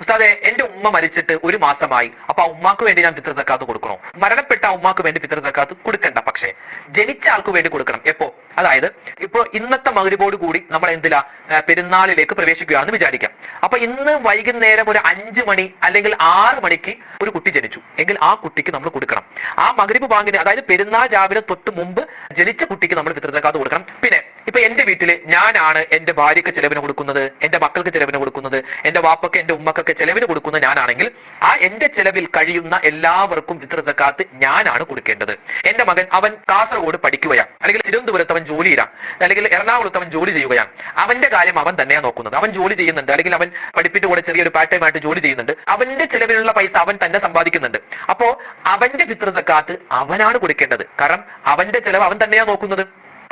ഉസ്താദെ, എന്റെ ഉമ്മ മരിച്ചിട്ട് 1 മാസമായി, അപ്പൊ ആ ഉമ്മാക്ക് വേണ്ടി ഞാൻ ഫിത്ർ സക്കാത്ത് കൊടുക്കണോ? മരണപ്പെട്ട ഉമ്മാക്ക് വേണ്ടി ഫിത്ർ സക്കാത്ത് കൊടുക്കണ്ട, പക്ഷേ ജനിച്ച ആൾക്ക് വേണ്ടി കൊടുക്കണം. എപ്പോ? അതായത് ഇപ്പൊ ഇന്നത്തെ മഗ്‌രിബോട് കൂടി നമ്മൾ എന്തിലാ പെരുന്നാളിലേക്ക് പ്രവേശിക്കുകയാണെന്ന് വിചാരിക്കാം. അപ്പൊ ഇന്ന് വൈകുന്നേരം ഒരു 5 മണി അല്ലെങ്കിൽ 6 മണിക്ക് ഒരു കുട്ടി ജനിച്ചു എങ്കിൽ ആ കുട്ടിക്ക് നമ്മൾ കൊടുക്കണം. ആ മഗ്‌രിബ് ബാങ്കിന്, അതായത് പെരുന്നാൾ രാവിലെ തൊട്ട് മുമ്പ് ജനിച്ച കുട്ടിക്ക് നമ്മൾ ഫിത്ർ സക്കാത്ത് കൊടുക്കണം. പിന്നെ ഇപ്പൊ എന്റെ വീട്ടില് ഞാനാണ് എന്റെ ഭാര്യക്ക് ചെലവിന് കൊടുക്കുന്നത്, എന്റെ മക്കൾക്ക് ചെലവിന് കൊടുക്കുന്നത്, എന്റെ വാപ്പക്ക് എന്റെ ഉമ്മക്കൊക്കെ ചെലവിന് കൊടുക്കുന്നത് ഞാനാണെങ്കിൽ ആ എന്റെ ചെലവിൽ കഴിയുന്ന എല്ലാവർക്കും ഫിത്ർ സക്കാത്ത് ഞാനാണ് കൊടുക്കേണ്ടത്. എന്റെ മകൻ അവൻ കാസർഗോഡ് പഠിക്കുകയാണ്, അല്ലെങ്കിൽ തിരുവനന്തപുരത്ത് അവൻ ജോലിയിലാണ്, അല്ലെങ്കിൽ എറണാകുളത്ത് അവൻ ജോലി ചെയ്യുകയാണ്. അവന്റെ കാര്യം അവൻ തന്നെയാണ് നോക്കുന്നത്. അവൻ ജോലി ചെയ്യുന്നുണ്ട്, അല്ലെങ്കിൽ അവൻ പഠിപ്പിന്റെ കൂടെ ചെറിയൊരു പാർട്ട് ടൈം ആയിട്ട് ജോലി ചെയ്യുന്നുണ്ട്. അവന്റെ ചെലവിലുള്ള പൈസ അവൻ തന്നെ സമ്പാദിക്കുന്നുണ്ട്. അപ്പോ അവന്റെ ഫിത്ർ സക്കാത്ത് അവനാണ് കൊടുക്കേണ്ടത്. കാരണം അവന്റെ ചെലവ് അവൻ തന്നെയാണ് നോക്കുന്നത്.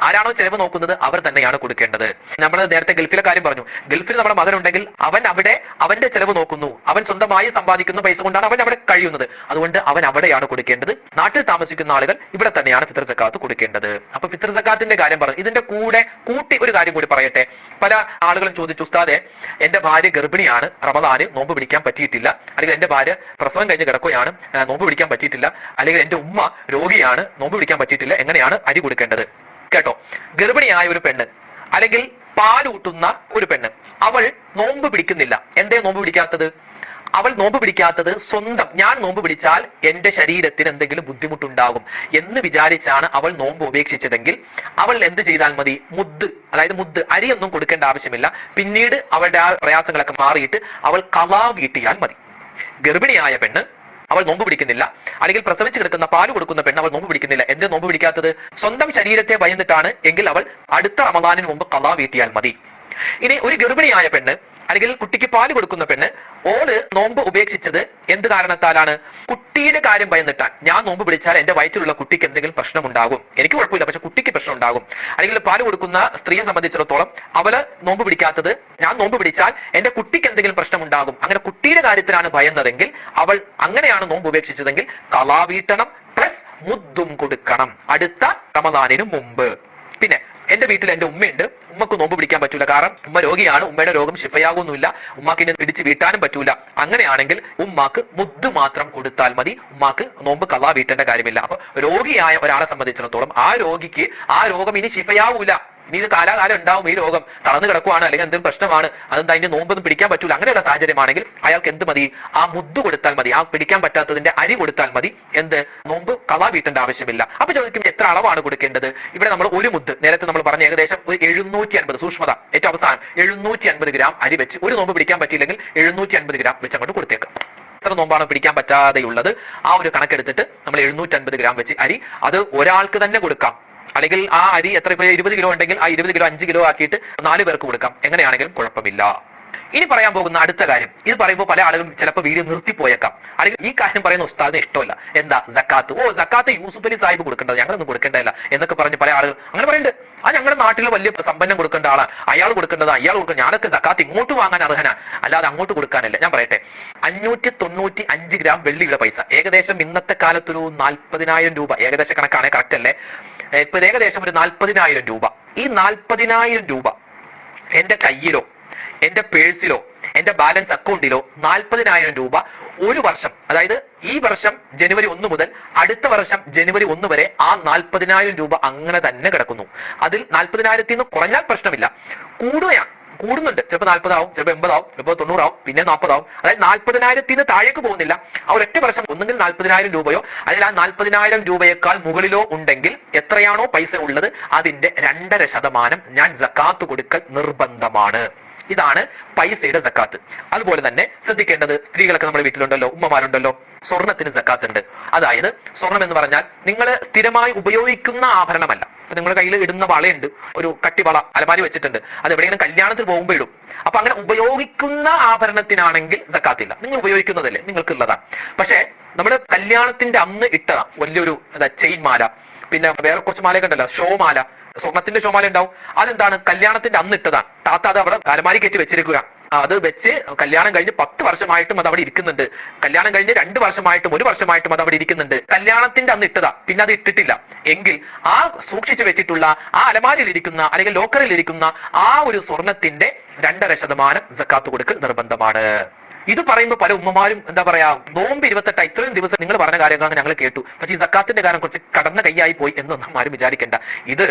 ആരാണോ ചെലവ് നോക്കുന്നത് അവർ തന്നെയാണ് കൊടുക്കേണ്ടത്. നമ്മൾ നേരത്തെ ഗൾഫിലെ കാര്യം പറഞ്ഞു. ഗൾഫിൽ നമ്മുടെ മകനുണ്ടെങ്കിൽ അവൻ അവിടെ അവന്റെ ചെലവ് നോക്കുന്നു. അവൻ സ്വന്തമായി സമ്പാദിക്കുന്ന പൈസ കൊണ്ടാണ് അവൻ അവിടെ കഴിയുന്നത്. അതുകൊണ്ട് അവൻ അവിടെയാണ് കൊടുക്കേണ്ടത്. നാട്ടിൽ താമസിക്കുന്ന ആളുകൾ ഇവിടെ തന്നെയാണ് ഫിത്ർ സക്കാത്ത് കൊടുക്കേണ്ടത്. അപ്പൊ ഫിത്ർ സക്കാത്തിന്റെ കാര്യം പറഞ്ഞു. ഇതിന്റെ കൂടെ കൂട്ടി ഒരു കാര്യം കൂടി പറയട്ടെ. പല ആളുകളും ചോദിച്ചു, ഉസ്താദെ എന്റെ ഭാര്യ ഗർഭിണിയാണ്, റമദാന് നോമ്പ് പിടിക്കാൻ പറ്റിയിട്ടില്ല, അല്ലെങ്കിൽ എന്റെ ഭാര്യ പ്രസവം കഴിഞ്ഞ് കിടക്കുകയാണ്, നോമ്പ് പിടിക്കാൻ പറ്റിയിട്ടില്ല, അല്ലെങ്കിൽ എന്റെ ഉമ്മ രോഗിയാണ്, നോമ്പ് പിടിക്കാൻ പറ്റിയിട്ടില്ല, എങ്ങനെയാണ് അരി കൊടുക്കേണ്ടത്? കേട്ടോ, ഗർഭിണിയായ ഒരു പെണ്ണ് അല്ലെങ്കിൽ പാലൂട്ടുന്ന ഒരു പെണ്ണ്, അവൾ നോമ്പ് പിടിക്കുന്നില്ല. എന്തേ നോമ്പ് പിടിക്കാത്തത്? അവൾ നോമ്പ് പിടിക്കാത്തത് സ്വന്തം ഞാൻ നോമ്പ് പിടിച്ചാൽ എന്റെ ശരീരത്തിന് എന്തെങ്കിലും ബുദ്ധിമുട്ടുണ്ടാകും എന്ന് വിചാരിച്ചാണ് അവൾ നോമ്പ് ഉപേക്ഷിച്ചതെങ്കിൽ അവൾ എന്ത് ചെയ്താൽ മതി? മുദ്ദ്, അതായത് മുദ്ദ് അരിയൊന്നും കൊടുക്കേണ്ട ആവശ്യമില്ല. പിന്നീട് അവളുടെ ആ പ്രയാസങ്ങളൊക്കെ മാറിയിട്ട് അവൾ ഖളാ വീട്ടിയാൽ മതി. ഗർഭിണിയായ പെണ്ണ് അവൾ നോമ്പ് പിടിക്കുന്നില്ല, അല്ലെങ്കിൽ പ്രസവിച്ച് കിടക്കുന്ന പാല് കൊടുക്കുന്ന പെണ്ണ് അവൾ നോമ്പ് പിടിക്കുന്നില്ല. എന്ത് നോമ്പ് പിടിക്കാത്തത്? സ്വന്തം ശരീരത്തെ ഭയന്നിട്ടാണ് എങ്കിൽ അവൾ അടുത്ത റമദാനിന് മുമ്പ് ഖളാ വീട്ടിയാൽ മതി. ഇനി ഒരു ഗർഭിണിയായ പെണ്ണ് അല്ലെങ്കിൽ കുട്ടിക്ക് പാല് കൊടുക്കുന്ന പെണ്ണ് ഓള് നോമ്പ് ഉപേക്ഷിച്ചത് എന്ത് കാരണത്താലാണ്? കുട്ടിയുടെ കാര്യം ഭയന്നിട്ടാൻ. ഞാൻ നോമ്പ് പിടിച്ചാൽ എന്റെ വയറ്റിലുള്ള കുട്ടിക്ക് എന്തെങ്കിലും പ്രശ്നം ഉണ്ടാകും, എനിക്ക് കുഴപ്പമില്ല പക്ഷെ കുട്ടിക്ക് പ്രശ്നം ഉണ്ടാകും. അല്ലെങ്കിൽ പാല് കൊടുക്കുന്ന സ്ത്രീയെ സംബന്ധിച്ചിടത്തോളം അവള് നോമ്പ് പിടിക്കാത്തത് ഞാൻ നോമ്പ് പിടിച്ചാൽ എന്റെ കുട്ടിക്ക് എന്തെങ്കിലും പ്രശ്നം ഉണ്ടാകും, അങ്ങനെ കുട്ടിയുടെ കാര്യത്തിലാണ് ഭയന്നതെങ്കിൽ അവൾ അങ്ങനെയാണ് നോമ്പ് ഉപേക്ഷിച്ചതെങ്കിൽ ഖളാ വീട്ടണം, പ്ലസ് മുദ്ദും കൊടുക്കണം അടുത്ത റമദാനിന് മുമ്പ്. പിന്നെ എന്റെ വീട്ടിൽ എന്റെ ഉമ്മയുണ്ട്, ഉമ്മക്ക് നോമ്പ് പിടിക്കാൻ പറ്റൂല, കാരണം ഉമ്മ രോഗിയാണ്, ഉമ്മയുടെ രോഗം ശിഫയാകുന്നില്ല, ഉമ്മാക്ക് ഇനി പിടിച്ച് വീട്ടാനും പറ്റൂല. അങ്ങനെയാണെങ്കിൽ ഉമ്മാക്ക് മുദ്ദ് മാത്രം കൊടുത്താൽ മതി, ഉമ്മാക്ക് നോമ്പ് ഖളാ വീട്ടേണ്ട കാര്യമില്ല. അപ്പൊ രോഗിയായ ഒരാളെ സംബന്ധിച്ചിടത്തോളം ആ രോഗിക്ക് ആ രോഗം ഇനി ശിഫയാവൂല, ഇനി ഇത് കാലാകാലം ഉണ്ടാവും, ഈ രോഗം തളർന്നു കിടക്കുവാണ് അല്ലെങ്കിൽ എന്തെങ്കിലും പ്രശ്നമാണ്, അതെന്താ അതിന്റെ നോമ്പൊന്നും പിടിക്കാൻ പറ്റൂല, അങ്ങനെയുള്ള സാഹചര്യമാണെങ്കിൽ അയാൾക്ക് എന്ത് മതി? ആ മുദ്ദ് കൊടുത്താൽ മതി, ആ പിടിക്കാൻ പറ്റാത്തതിന്റെ അരി കൊടുത്താൽ മതി. എന്ത്? നോമ്പ് ഖളാ വീട്ടേണ്ട ആവശ്യമില്ല. അപ്പൊ ചോദിക്കും എത്ര അളവാണ് കൊടുക്കേണ്ടത്? ഇവിടെ നമ്മൾ ഒരു മുദ്ദ് നേരത്തെ നമ്മൾ പറഞ്ഞ ഏകദേശം ഒരു 750, സൂക്ഷ്മത ഏറ്റവും അവസാനം 750 ഗ്രാം അരി വെച്ച് ഒരു നോമ്പ് പിടിക്കാൻ പറ്റിയില്ലെങ്കിൽ 750 ഗ്രാം വെച്ച് അങ്ങോട്ട് കൊടുത്തേക്കാം. എത്ര നോമ്പാണ് പിടിക്കാൻ പറ്റാതെയുള്ളത് ആ ഒരു കണക്കെടുത്തിട്ട് നമ്മൾ 750 ഗ്രാം വെച്ച് അരി അത് ഒരാൾക്ക് തന്നെ കൊടുക്കാം. അല്ലെങ്കിൽ ആ അരി എത്ര, ഇപ്പൊ 20 കിലോ ഉണ്ടെങ്കിൽ ആ 20 കിലോ 5 കിലോ ആക്കിയിട്ട് 4 പേർക്ക് കൊടുക്കാം, എങ്ങനെയാണെങ്കിലും കുഴപ്പമില്ല. ഇനി പറയാൻ പോകുന്ന അടുത്ത കാര്യം, ഇത് പറയുമ്പോൾ പല ആളുകളും ചിലപ്പോൾ വീഡിയോ നിർത്തിപ്പോയേക്കാം, അല്ലെങ്കിൽ ഈ കാര്യം പറയുന്ന ഉസ്താദിന് ഇഷ്ടമല്ല. എന്താ? സക്കാത്ത്. ഓ സക്കാത്ത് യൂസുഫ് അലി സാഹിബ് കൊടുക്കേണ്ടത്, ഞങ്ങളൊന്നും കൊടുക്കേണ്ടതല്ല എന്നൊക്കെ പറഞ്ഞ് പല ആളുകൾ അങ്ങനെ പറയുന്നുണ്ട്. ആ ഞങ്ങളുടെ നാട്ടിൽ വലിയ സമ്പന്നം കൊടുക്കേണ്ട ആളാണ്, അയാൾ കൊടുക്കേണ്ടത്, അയാൾ കൊടുക്കുക, ഞാനൊക്കെ സക്കാത്ത് ഇങ്ങോട്ട് വാങ്ങാൻ അർഹനാണ്, അല്ലാതെ അങ്ങോട്ട് കൊടുക്കാനല്ല. ഞാൻ പറയട്ടെ, 595 ഗ്രാം വെള്ളിയുടെ പൈസ ഏകദേശം ഇന്നത്തെ കാലത്തൊരു 40,000 രൂപ, ഏകദേശ കണക്കാണ്, കറക്റ്റ് അല്ലേ? ഇപ്പൊ ഏകദേശം ഒരു 40,000 രൂപ. ഈ 40,000 രൂപ എന്റെ കയ്യിലോ എന്റെ പേഴ്സിലോ എന്റെ ബാലൻസ് അക്കൗണ്ടിലോ 40,000 രൂപ ഒരു വർഷം, അതായത് ഈ വർഷം ജനുവരി 1 മുതൽ അടുത്ത വർഷം ജനുവരി 1 വരെ ആ 40,000 രൂപ അങ്ങനെ തന്നെ കിടക്കുന്നു. അതിൽ 40,000 കുറഞ്ഞാൽ പ്രശ്നമില്ല, കൂടുന്നുണ്ട്. ചിലപ്പോൾ 40 ആവും, ചിലപ്പോൾ 80 ആവും, ചിലപ്പോൾ 90 ആവും, പിന്നെ 40 ആവും. അതായത് 40,000 താഴേക്ക് പോകുന്നില്ല. ആ ഒരൊറ്റ വർഷം ഒന്നുകിൽ 40,000 രൂപയോ അല്ലെങ്കിൽ ആ 40,000 രൂപയേക്കാൾ മുകളിലോ ഉണ്ടെങ്കിൽ എത്രയാണോ പൈസ ഉള്ളത് അതിന്റെ 2.5% ഞാൻ സക്കാത്ത് കൊടുക്കൽ നിർബന്ധമാണ്. ഇതാണ് പൈസയുടെ സക്കാത്ത്. അതുപോലെ തന്നെ ശ്രദ്ധിക്കേണ്ടത്, സ്ത്രീകളൊക്കെ നമ്മുടെ വീട്ടിലുണ്ടല്ലോ, ഉമ്മമാരുണ്ടല്ലോ, സ്വർണത്തിന് സക്കാത്ത് ഉണ്ട്. അതായത് സ്വർണം എന്ന് പറഞ്ഞാൽ നിങ്ങൾ സ്ഥിരമായി ഉപയോഗിക്കുന്ന ആഭരണമല്ല. ഇപ്പൊ നിങ്ങളുടെ കയ്യിൽ ഇടുന്ന വളയുണ്ട്, ഒരു കട്ടിവള അലമാരി വെച്ചിട്ടുണ്ട്, അത് എവിടെയെങ്കിലും കല്യാണത്തിന് പോകുമ്പോൾ ഇടും. അപ്പൊ അങ്ങനെ ഉപയോഗിക്കുന്ന ആഭരണത്തിനാണെങ്കിൽ സക്കാത്തില്ല, നിങ്ങൾ ഉപയോഗിക്കുന്നതല്ലേ, നിങ്ങൾക്കുള്ളതാണ്. പക്ഷെ നമ്മുടെ കല്യാണത്തിന്റെ അന്ന് ഇട്ടതാ വലിയൊരു ചെയിൻ മാല, പിന്നെ വേറെ കുറച്ച് മാലയൊക്കെ ഉണ്ടല്ലോ, ഷോമാല, സ്വർണത്തിന്റെ ഷോമാല ഉണ്ടാവും, അതെന്താണ്? കല്യാണത്തിന്റെ അന്ന് ഇട്ടതാണ്. താത്ത അത് അവിടെ അലമാരി കയറ്റി വെച്ചിരിക്കുക. അത് വെച്ച് കല്യാണം കഴിഞ്ഞ് 10 വർഷമായിട്ടും അത് അവിടെ ഇരിക്കുന്നുണ്ട്, കല്യാണം കഴിഞ്ഞ് 2 വർഷമായിട്ടും 1 വർഷമായിട്ടും അത് അവിടെ ഇരിക്കുന്നുണ്ട്. കല്യാണത്തിന്റെ അന്ന് ഇട്ടതാ, പിന്നെ അത് ഇട്ടിട്ടില്ല എങ്കിൽ ആ സൂക്ഷിച്ചു വെച്ചിട്ടുള്ള ആ അലമാരിയിൽ ഇരിക്കുന്ന അല്ലെങ്കിൽ ലോക്കറിൽ ഇരിക്കുന്ന ആ ഒരു സ്വർണത്തിന്റെ 2.5% സക്കാത്ത് കൊടുക്കൽ നിർബന്ധമാണ്. ഇത് പറയുമ്പോൾ പല ഉമ്മമാരും എന്താ പറയാ, നോമ്പ് 28 ഇത്രയും ദിവസം നിങ്ങൾ പറഞ്ഞ കാര്യങ്ങളാണ് ഞങ്ങൾ കേട്ടു, പക്ഷെ ഈ സക്കാത്തിന്റെ കാര്യം കുറച്ച് കടന്ന കൈയായി പോയി എന്നൊന്നും ആരും വിചാരിക്കേണ്ട. ഇത്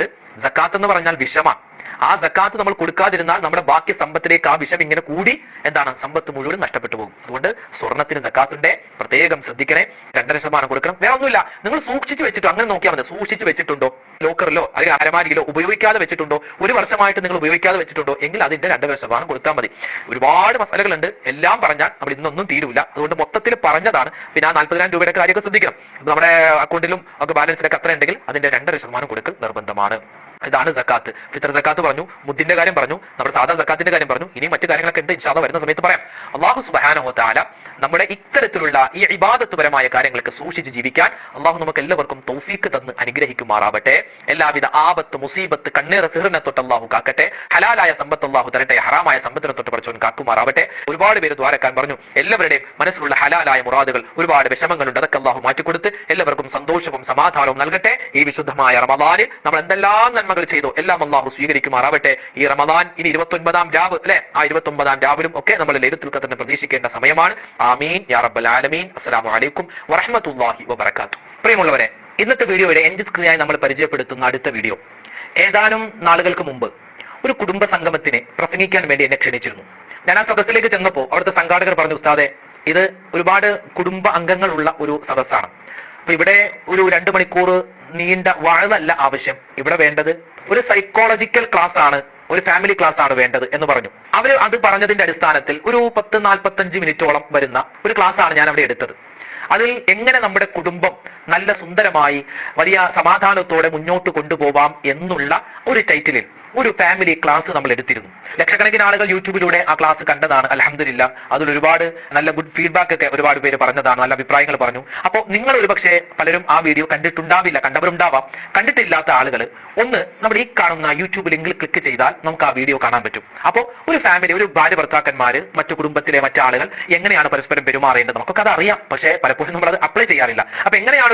സക്കാത്ത് എന്ന് പറഞ്ഞാൽ വിഷമാണ്. ആ സക്കാത്ത് നമ്മൾ കൊടുക്കാതിരുന്നാൽ നമ്മുടെ ബാക്കി സമ്പത്തിലേക്ക് ആ വിഷം ഇങ്ങനെ കൂടി എന്താണ്, സമ്പത്ത് മുഴുവൻ നഷ്ടപ്പെട്ടു പോകും. അതുകൊണ്ട് സ്വർണത്തിന് സക്കാത്തിന്റെ പ്രത്യേകം ശ്രദ്ധിക്കണേ. 2.5% കൊടുക്കണം. വേറെ ഒന്നുമില്ല, നിങ്ങൾ സൂക്ഷിച്ചു വെച്ചിട്ടോ, അങ്ങനെ നോക്കിയാൽ മതി. സൂക്ഷിച്ചു വെച്ചിട്ടുണ്ടോ ലോക്കറിലോ അല്ലെങ്കിൽ അലമാരിയിലോ, ഉപയോഗിക്കാതെ വെച്ചിട്ടുണ്ടോ, 1 വർഷമായിട്ട് നിങ്ങൾ ഉപയോഗിക്കാതെ വെച്ചിട്ടുണ്ടോ എങ്കിൽ അതിന്റെ 2.5% കൊടുത്താൽ മതി. ഒരുപാട് മസാലകളുണ്ട്, എല്ലാം പറഞ്ഞാൽ നമ്മൾ ഇന്നൊന്നും തീരൂല. അതുകൊണ്ട് മൊത്തത്തിൽ പറഞ്ഞതാണ്. പിന്നെ ആ 40,000 രൂപയുടെ കാര്യമൊക്കെ ശ്രദ്ധിക്കണം. നമ്മുടെ അക്കൗണ്ടിലും ഒക്കെ ബാലൻസിലൊക്കെ അത്ര ഉണ്ടെങ്കിൽ അതിന്റെ 2.5% കൊടുക്കൽ നിർബന്ധമാണ്. ഇതാണ് സക്കാത്ത്. ഫിത്ർ സക്കാത്ത് പറഞ്ഞു, മുദ്ദിന്റെ കാര്യം പറഞ്ഞു, നമ്മുടെ സാധാ സക്കാത്തിന്റെ കാര്യം പറഞ്ഞു. ഇനി മറ്റു കാര്യങ്ങളൊക്കെ ഉണ്ട്, ഇൻഷാ അല്ലാഹ് വരുന്ന സമയത്ത് പറയാം. അല്ലാഹു സുബ്ഹാനഹു വ തആല നമ്മുടെ ഇത്തരത്തിലുള്ള ഈ ഇബാദത്തുപരമായ കാര്യങ്ങളൊക്കെ സൂക്ഷിച്ച് ജീവിക്കാൻ അല്ലാഹു നമുക്ക് എല്ലാവർക്കും തൗഫീഖ് തന്ന് അനുഗ്രഹിക്കുമാറാവട്ടെ. എല്ലാവിധ ആപത്ത്, മുസീബത്ത്, കണ്ണീർ, സിഹറിനെ തൊട്ട് അല്ലാഹു കാക്കട്ടെ. ഹലാലായ സമ്പത്ത് അല്ലാഹു തരട്ടെ, ഹറാമായ സമ്പത്തിനെ തൊട്ട് പടച്ചവൻ കാക്കുമാറാവട്ടെ. ഒരുപാട് പേര് ദ്വാരക്കാൻ പറഞ്ഞു. എല്ലാവരുടെയും മനസ്സിലുള്ള ഹലാലായ മുറാദുകൾ, ഒരുപാട് വിഷമങ്ങളുണ്ട്, അതൊക്കെ അല്ലാഹു മാറ്റിക്കൊടുത്ത് എല്ലാവർക്കും സന്തോഷവും സമാധാനവും നൽകട്ടെ. ഈ വിശുദ്ധമായ റമദാനിൽ നമ്മൾ എന്തെല്ലാം നന്മകൾ ചെയ്തോ എല്ലാം അല്ലാഹു സ്വീകരിക്കുമാറാവട്ടെ. ഈ റമദാൻ ഇനി 29-ാം രാവ് അല്ലെ, ആ 29-ാം രാവിലും ഒക്കെ നമ്മൾ ലൈലത്തുൽ ഖദ്റിനെ പ്രതീക്ഷിക്കേണ്ട സമയമാണ്. ആമീൻ യാ റബ്ബൽ ആലമീൻ. അസ്സലാമു അലൈക്കും വറഹ്മത്തുള്ളാഹി വബറകാതുഹു. പ്രിയമുള്ളവരെ, ഇന്നത്തെ വീഡിയോയുടെ എൻഡ് സ്ക്രീനായി നമ്മൾ പരിചയപ്പെടുത്തുന്ന അടുത്ത വീഡിയോ, ഏതാനും നാളുകൾക്ക് മുമ്പ് ഒരു കുടുംബ സംഗമത്തിന് പ്രസംഗിക്കാൻ വേണ്ടി എന്നെ ക്ഷണിച്ചിരുന്നു. ഞാൻ ആ സദസ്സിലേക്ക് ചെന്നപ്പോൾ അവിടുത്തെ സംഘാടകർ പറഞ്ഞു, ഉസ്താദെ ഇത് ഒരുപാട് കുടുംബ അംഗങ്ങളുള്ള ഒരു സദസ്സാണ്. അപ്പൊ ഇവിടെ ഒരു 2 മണിക്കൂർ നീണ്ട വാഴല്ല ആവശ്യം. ഇവിടെ വേണ്ടത് ഒരു സൈക്കോളജിക്കൽ ക്ലാസ് ആണ്, ഒരു ഫാമിലി ക്ലാസ് ആണ് വേണ്ടത് എന്ന് പറഞ്ഞു. അവർ അത് പറഞ്ഞതിന്റെ അടിസ്ഥാനത്തിൽ ഒരു 10-45 മിനിറ്റോളം വരുന്ന ഒരു ക്ലാസ് ആണ് ഞാൻ അവിടെ എടുത്തത്. അതിൽ എങ്ങനെ നമ്മുടെ കുടുംബം നല്ല സുന്ദരമായി വലിയ സമാധാനത്തോടെ മുന്നോട്ട് കൊണ്ടുപോവാം എന്നുള്ള ഒരു ടൈറ്റിലിൽ ഒരു ഫാമിലി ക്ലാസ് നമ്മൾ എടുത്തിരുന്നു. ലക്ഷക്കണക്കിന് ആളുകൾ യൂട്യൂബിലൂടെ ആ ക്ലാസ് കണ്ടതാണ്. അൽഹംദുലില്ലാ, അതിൽ ഒരുപാട് നല്ല ഗുഡ് ഫീഡ്ബാക്ക് ഒക്കെ ഒരുപാട് പേര് പറഞ്ഞതാണ്, നല്ല അഭിപ്രായങ്ങൾ പറഞ്ഞു. അപ്പോൾ നിങ്ങൾ ഒരുപക്ഷെ പലരും ആ വീഡിയോ കണ്ടിട്ടുണ്ടാവില്ല, കണ്ടവരുണ്ടാവാം. കണ്ടിട്ടില്ലാത്ത ആളുകൾ ഒന്ന് നമ്മുടെ ഈ കാണുന്ന യൂട്യൂബ് ലിങ്കിൽ ക്ലിക്ക് ചെയ്താൽ നമുക്ക് ആ വീഡിയോ കാണാൻ പറ്റും. അപ്പോൾ ഒരു ഫാമിലി, ഒരു ഭാര്യ ഭർത്താക്കന്മാര്, മറ്റു കുടുംബത്തിലെ മറ്റാളുകൾ എങ്ങനെയാണ് പരസ്പരം പെരുമാറേണ്ടത് നമുക്കൊക്കെ അത് അറിയാം. പക്ഷേ പലപ്പോഴും നമ്മൾ അത് അപ്ലൈ ചെയ്യാറില്ല. അപ്പൊ എങ്ങനെയാണ്